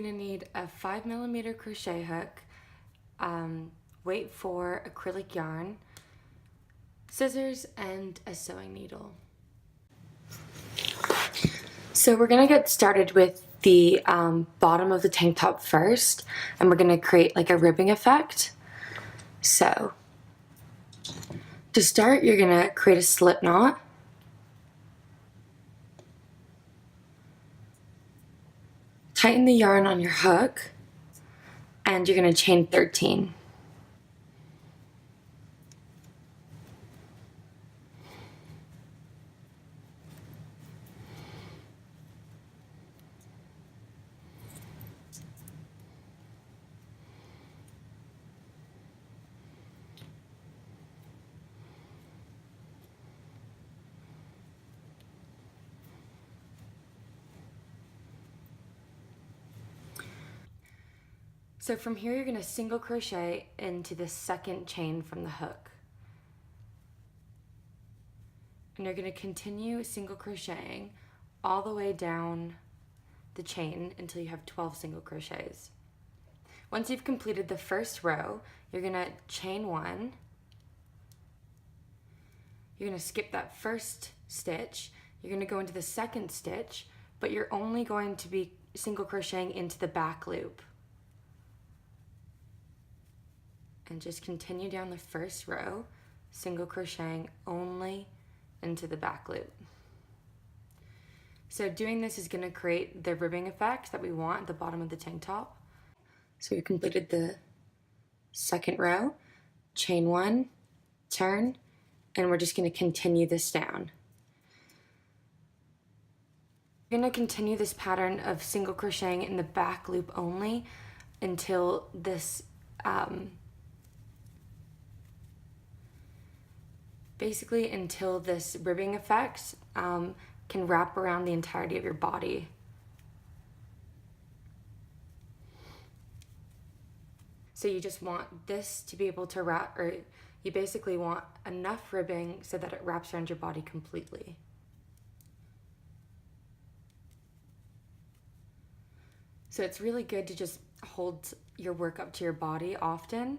gonna need a 5mm crochet hook, weight 4 acrylic yarn, scissors, and a sewing needle. So we're gonna get started with the bottom of the tank top first, and we're gonna create like a ribbing effect. So to start, you're gonna create a slip knot. Tighten the yarn on your hook, and you're gonna chain 13. So from here, you're gonna single crochet into the second chain from the hook. And you're gonna continue single crocheting all the way down the chain until you have 12 single crochets. Once you've completed the first row, you're gonna chain 1. You're gonna skip that first stitch. You're gonna go into the second stitch, but you're only going to be single crocheting into the back loop. And just continue down the first row, single crocheting only into the back loop. So doing this is going to create the ribbing effect that we want at the bottom of the tank top. So we've completed the second row, chain 1, turn, and we're just going to continue this down. We're going to continue this pattern of single crocheting in the back loop only until this basically until this ribbing effect can wrap around the entirety of your body. So you just want this to be able to wrap, or you basically want enough ribbing so that it wraps around your body completely. So it's really good to just hold your work up to your body often,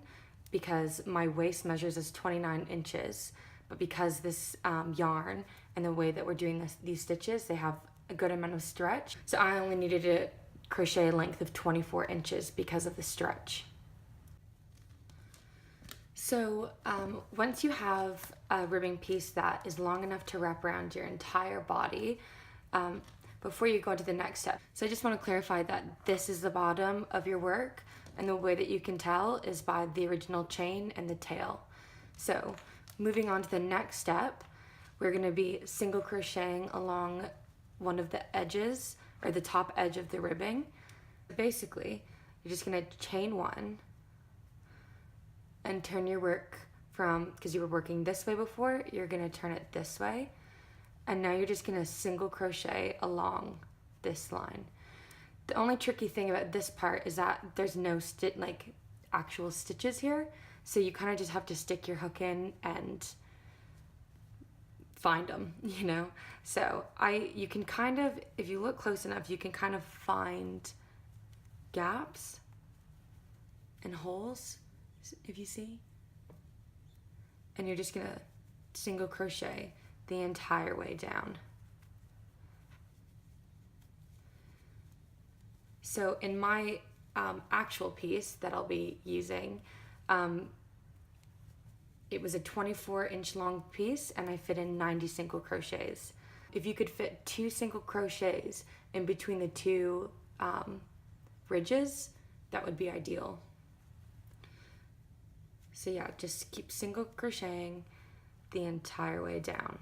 because my waist measures as 29 inches. But because this yarn and the way that we're doing these stitches, they have a good amount of stretch. So I only needed to crochet a length of 24 inches because of the stretch. So once you have a ribbing piece that is long enough to wrap around your entire body, before you go to the next step. So I just want to clarify that this is the bottom of your work, and the way that you can tell is by the original chain and the tail. So moving on to the next step, we're going to be single crocheting along one of the edges, or the top edge of the ribbing. Basically, you're just going to chain 1 and turn your work from, because you were working this way before, you're going to turn it this way. And now you're just going to single crochet along this line. The only tricky thing about this part is that there's no actual stitches here. So you kind of just have to stick your hook in and find them, you know? So you can kind of, if you look close enough, you can kind of find gaps and holes, if you see. And you're just gonna single crochet the entire way down. So in my actual piece that I'll be using, it was a 24-inch long piece, and I fit in 90 single crochets. If you could fit 2 single crochets in between the 2 ridges, that would be ideal. So yeah, just keep single crocheting the entire way down.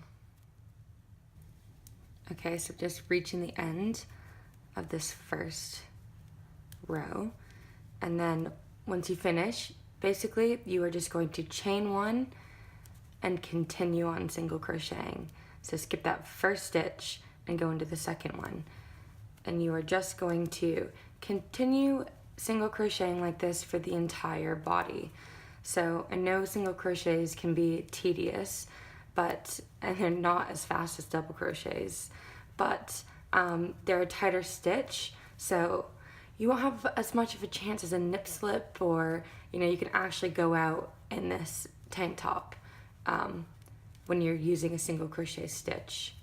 Okay, so just reaching the end of this first row, and then once you finish, basically you are just going to chain 1 and continue on single crocheting. So skip that first stitch and go into the second one, and you are just going to continue single crocheting like this for the entire body. So I know single crochets can be tedious, and they're not as fast as double crochets, but they're a tighter stitch, so you won't have as much of a chance as a nip slip, or you can actually go out in this tank top when you're using a single crochet stitch.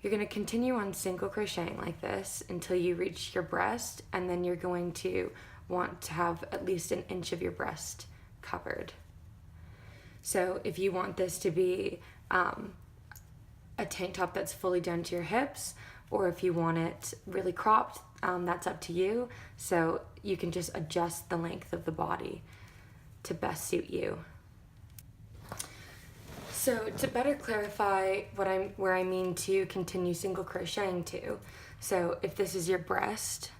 You're going to continue on single crocheting like this until you reach your breast, and then you're going to want to have at least an inch of your breast covered. So if you want this to be a tank top that's fully down to your hips, or if you want it really cropped, that's up to you. So you can just adjust the length of the body to best suit you. So to better clarify where I mean to continue single crocheting to, so if this is your breast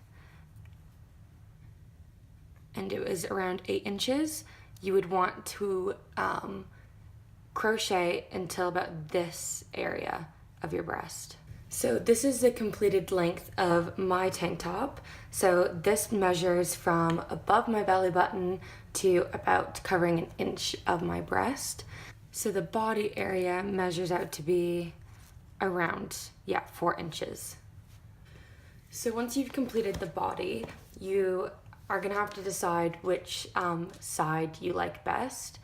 and it was around 8 inches, you would want to crochet until about this area of your breast. So this is the completed length of my tank top. So this measures from above my belly button to about covering an inch of my breast. So the body area measures out to be around, 4 inches. So once you've completed the body, you are gonna have to decide which side you like best.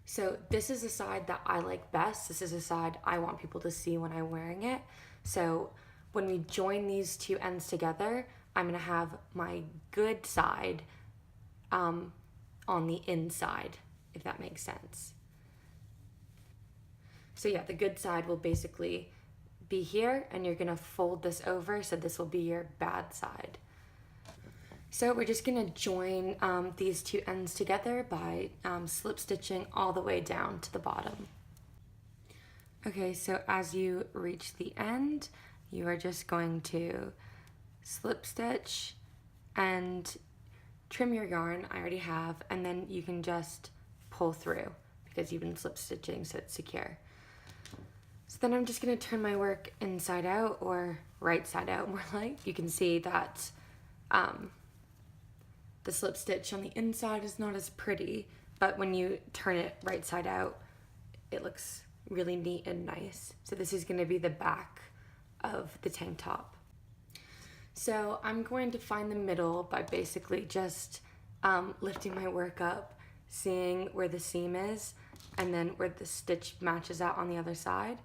So this is the side that I like best. This is the side I want people to see when I'm wearing it. So when we join these two ends together, I'm gonna have my good side on the inside, if that makes sense. So yeah, the good side will basically be here, and you're gonna fold this over, so this will be your bad side. So we're just gonna join these two ends together by slip stitching all the way down to the bottom. Okay, so as you reach the end, you are just going to slip stitch and trim your yarn. I already have, and then you can just pull through because you've been slip stitching, so it's secure. So then I'm just gonna turn my work inside out, or right side out more like. You can see that the slip stitch on the inside is not as pretty, but when you turn it right side out, it looks really neat and nice. So this is gonna be the back of the tank top. So I'm going to find the middle by basically just lifting my work up, seeing where the seam is, and then where the stitch matches out on the other side.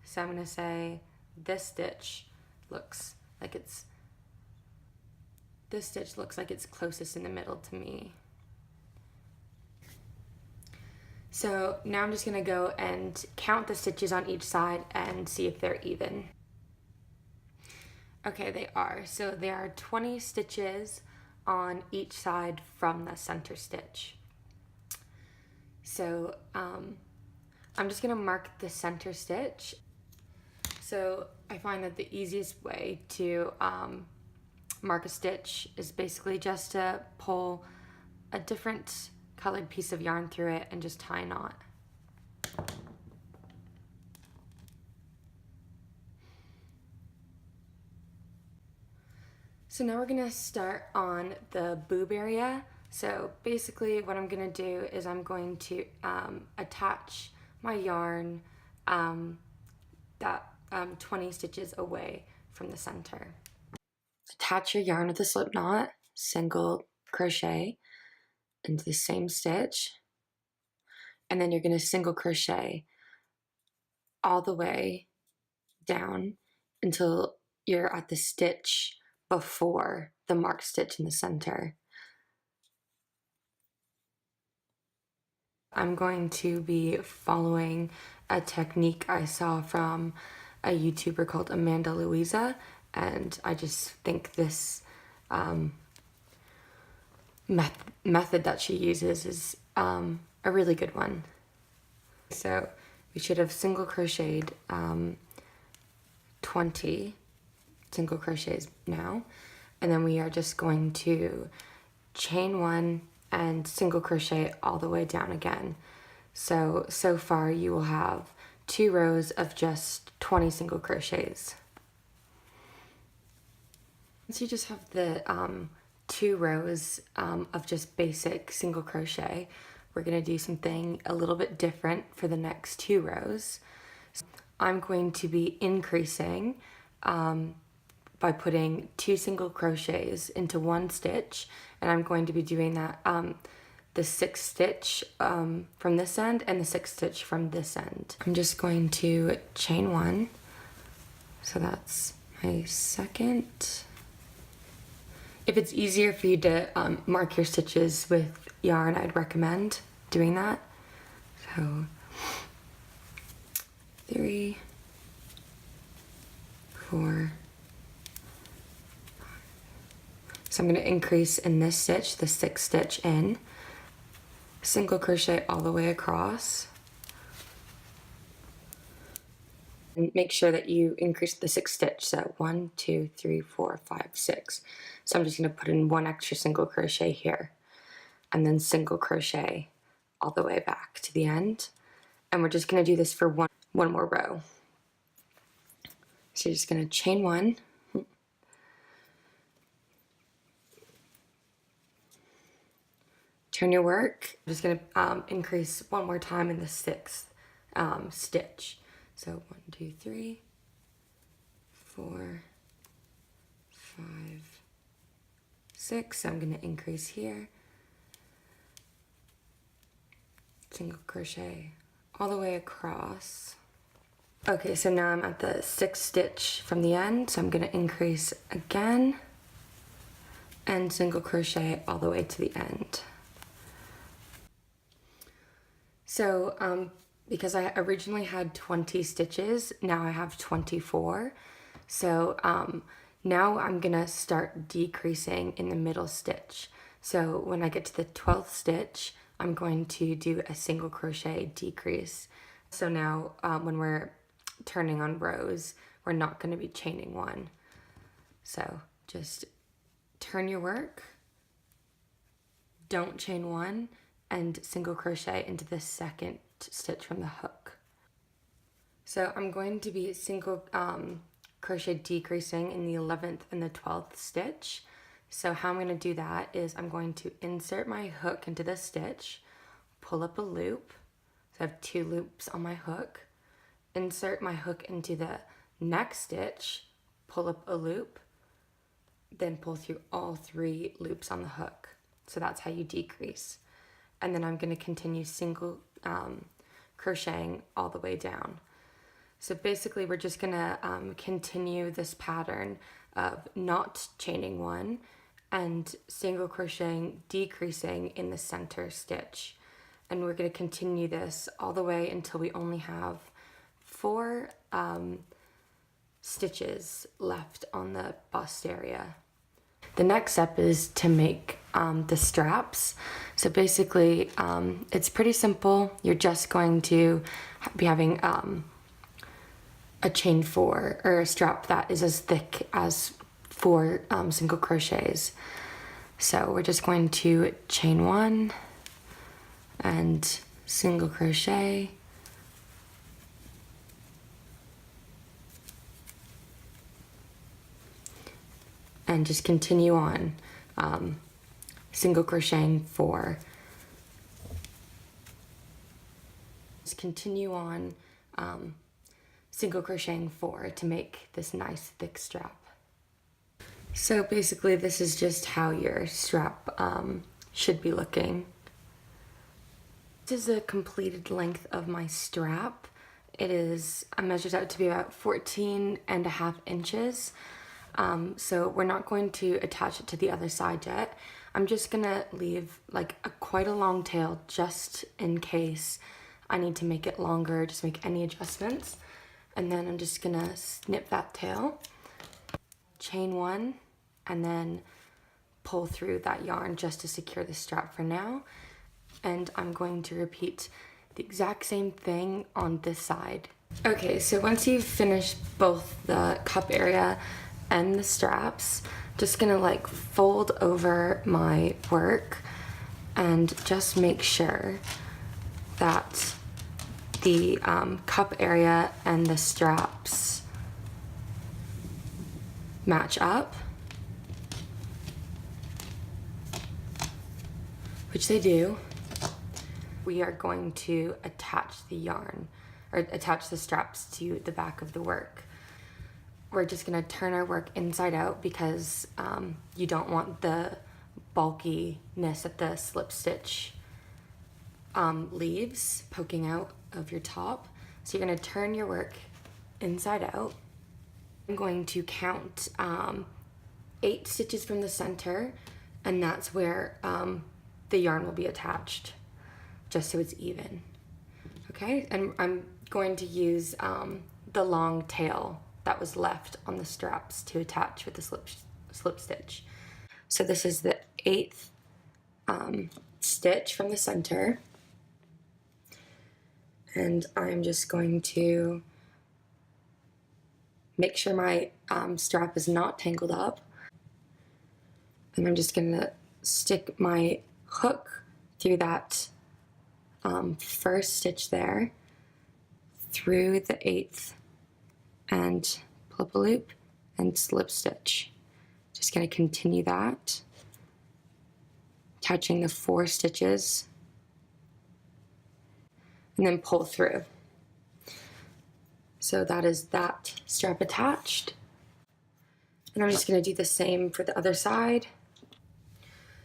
So I'm gonna say this stitch looks like it's closest in the middle to me. So now I'm just gonna go and count the stitches on each side and see if they're even. Okay, they are. So there are 20 stitches on each side from the center stitch. So I'm just gonna mark the center stitch. So I find that the easiest way to mark a stitch is basically just to pull a different colored piece of yarn through it and just tie a knot. So now we're gonna start on the boob area. So basically what I'm gonna do is I'm going to attach my yarn that 20 stitches away from the center. Attach your yarn with a slip knot, single crochet into the same stitch, and then you're going to single crochet all the way down until you're at the stitch before the marked stitch in the center. I'm going to be following a technique I saw from a YouTuber called Amanda Luisa, and I just think this method that she uses is a really good one. So we should have single crocheted 20 single crochets now, and then we are just going to chain one and single crochet all the way down again. So far you will have 2 rows of just 20 single crochets. Once you just have the 2 rows of just basic single crochet, we're gonna do something a little bit different for the next 2 rows. So I'm going to be increasing by putting 2 single crochets into 1 stitch, and I'm going to be doing that the 6th stitch from this end and the 6th stitch from this end. I'm just going to chain 1, so that's my 2nd. If it's easier for you to mark your stitches with yarn, I'd recommend doing that. So 3, 4, 5. So I'm going to increase in this stitch, the 6th stitch in, single crochet all the way across, and make sure that you increase the 6th stitch. So 1, 2, 3, 4, 5, 6. So I'm just going to put in 1 extra single crochet here, and then single crochet all the way back to the end. And we're just going to do this for one more row. So you're just going to chain 1, turn your work. I'm just going to increase one more time in the 6th stitch. So 1, 2, 3, 4, 5, 6. So I'm going to increase here, single crochet all the way across. Okay, so now I'm at the 6th stitch from the end, so I'm going to increase again and single crochet all the way to the end. So because I originally had 20 stitches, now I have 24. So now I'm gonna start decreasing in the middle stitch. So when I get to the 12th stitch, I'm going to do a single crochet decrease. So now when we're turning on rows, we're not going to be chaining 1. So just turn your work, don't chain 1, and single crochet into the 2nd stitch from the hook. So I'm going to be single crochet decreasing in the 11th and the 12th stitch. So how I'm going to do that is I'm going to insert my hook into the stitch, pull up a loop, so I have 2 loops on my hook, insert my hook into the next stitch, pull up a loop, then pull through all 3 loops on the hook. So that's how you decrease. And then I'm going to continue single crocheting all the way down. So basically we're just going to continue this pattern of not chaining 1 and single crocheting decreasing in the center stitch. And we're going to continue this all the way until we only have 4 stitches left on the bust area. The next step is to make the straps. So basically it's pretty simple. You're just going to be having a chain 4, or a strap that is as thick as 4 single crochets. So we're just going to chain 1 and single crochet, and just continue on single crocheting 4. Just continue on single crocheting 4 to make this nice thick strap. So basically this is just how your strap should be looking. This is the completed length of my strap. It is measured out to be about 14.5 inches. So we're not going to attach it to the other side yet. I'm just gonna leave like quite a long tail just in case I need to make it longer, just make any adjustments. And then I'm just gonna snip that tail, chain 1, and then pull through that yarn just to secure the strap for now. And I'm going to repeat the exact same thing on this side. Okay, so once you've finished both the cup area and the straps, just gonna like fold over my work and just make sure that the cup area and the straps match up, which they do. We are going to attach the yarn, or attach the straps to the back of the work. we're just gonna turn our work inside out because you don't want the bulkiness that the slip stitch leaves poking out of your top. So you're gonna turn your work inside out. I'm going to count 8 stitches from the center, and that's where the yarn will be attached, just so it's even. Okay, and I'm going to use the long tail that was left on the straps to attach with the slip stitch. So this is the 8th stitch from the center, and I'm just going to make sure my strap is not tangled up, and I'm just going to stick my hook through that first stitch there, through the 8th, and pull up a loop and slip stitch. Just going to continue that, attaching the 4 stitches, and then pull through. So that is that strap attached. And I'm just going to do the same for the other side.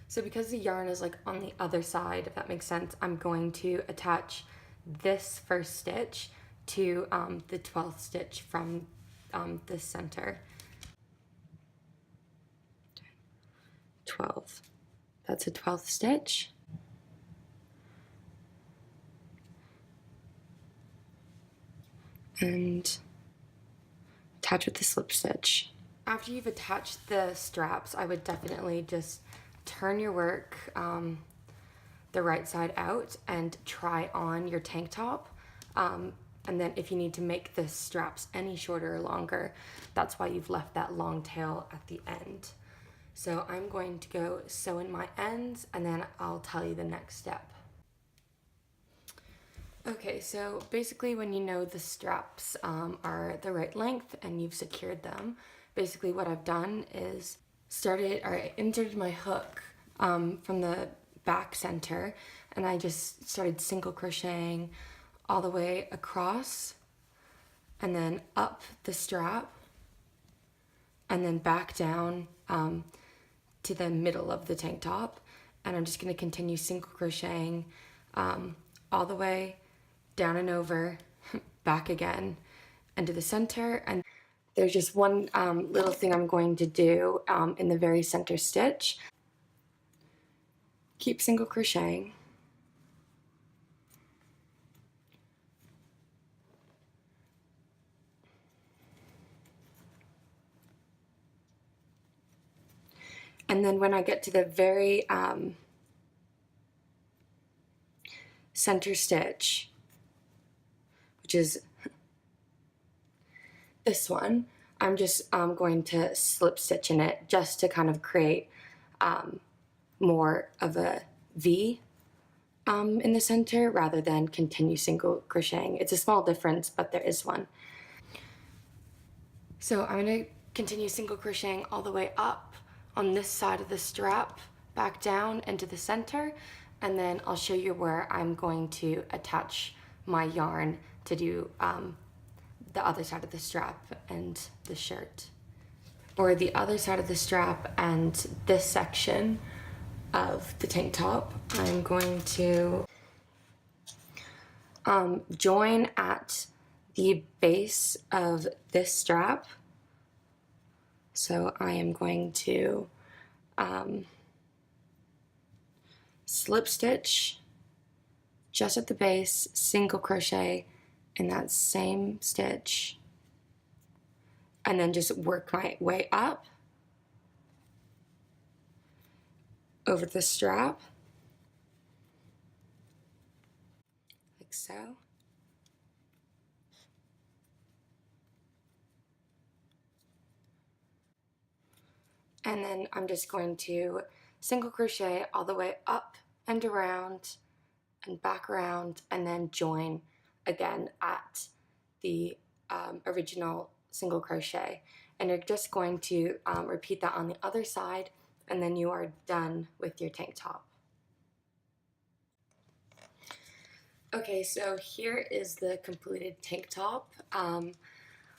So because the yarn is like on the other side, if that makes sense, I'm going to attach this first stitch to the 12th stitch from the center. 12. That's a 12th stitch. And attach with the slip stitch. After you've attached the straps, I would definitely just turn your work the right side out and try on your tank top. And then if you need to make the straps any shorter or longer, that's why you've left that long tail at the end. So I'm going to go sew in my ends, and then I'll tell you the next step. Okay, so basically when you know the straps are the right length and you've secured them, basically what I've done is I inserted my hook from the back center, and I just started single crocheting all the way across and then up the strap and then back down to the middle of the tank top. And I'm just going to continue single crocheting all the way down and over, back again, and to the center. And there's just one little thing I'm going to do in the very center stitch. Keep single crocheting. And then when I get to the very center stitch, which is this one, I'm just going to slip stitch in it just to kind of create more of a V in the center rather than continue single crocheting. It's a small difference, but there is one. So I'm going to continue single crocheting all the way up on this side of the strap, back down into the center, and then I'll show you where I'm going to attach my yarn to do the other side of the strap and the shirt. Or the other side of the strap and this section of the tank top, I'm going to join at the base of this strap. So I am going to slip stitch just at the base, single crochet in that same stitch, and then just work my way up over the strap, like so. And then I'm just going to single crochet all the way up and around and back around, and then join again at the original single crochet. And you're just going to repeat that on the other side, and then you are done with your tank top. Okay, so here is the completed tank top.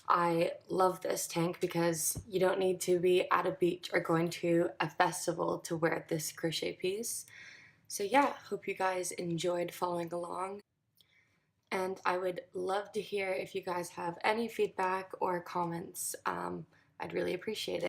I love this tank because you don't need to be at a beach or going to a festival to wear this crochet piece. So yeah, hope you guys enjoyed following along. And I would love to hear if you guys have any feedback or comments. I'd really appreciate it.